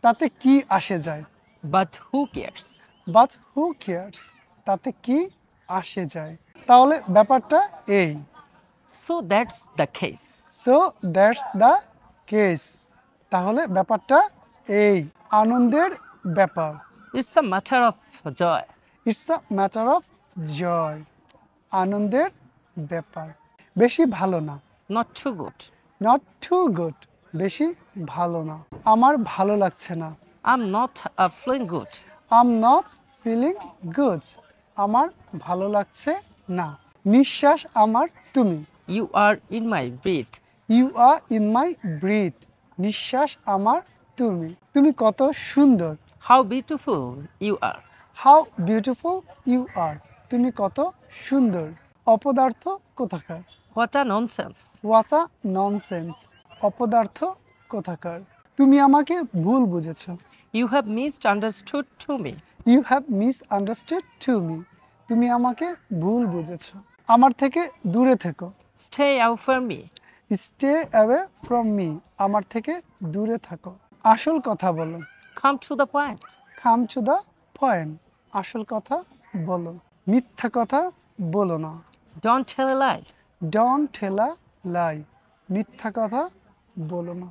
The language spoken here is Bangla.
তাতে কি আসে যায়? But who cares? But who cares, তাতে কি আসে যায়? তাহলে ব্যাপারটা এই। So that's the case. So that's the case, তাহলে ব্যাপারটা এই, আনন্দের ব্যাপার। It's a matter of joy. It's a matter of joy, আনন্দের ব্যাপার। বেশি ভালো না, Not too good. Not too good, বেশি ভালো না। আমার ভালো লাগছে না, I'm not feeling good. I'm not feeling good, আমার ভালো লাগছে না। নিঃশ্বাস আমার তুমি, You are in my breath. You are in my breath, নিঃশ্বাস আমার তুমি। তুমি কত সুন্দর, How beautiful you are. How beautiful you are, তুমি কত সুন্দর। অপদার্থ কোথাকার, What a nonsense. What a nonsense, অপদার্থ কোথাকার। তুমি আমাকে ভুল বুঝেছ, You have misunderstood to me. You have misunderstood to me, তুমি আমাকে ভুল বুঝেছ। আমার থেকে দূরে থেকো, Stay away from me. Stay away from me, আমার থেকে দূরে থাকো। আসল কথা বলো, Come to the point. Come to the point, আসল কথা বলো, মিথ্যা কথা বলো না। Don't tell a lie. Don't tell a lie, মিথ্যা কথা বলো না।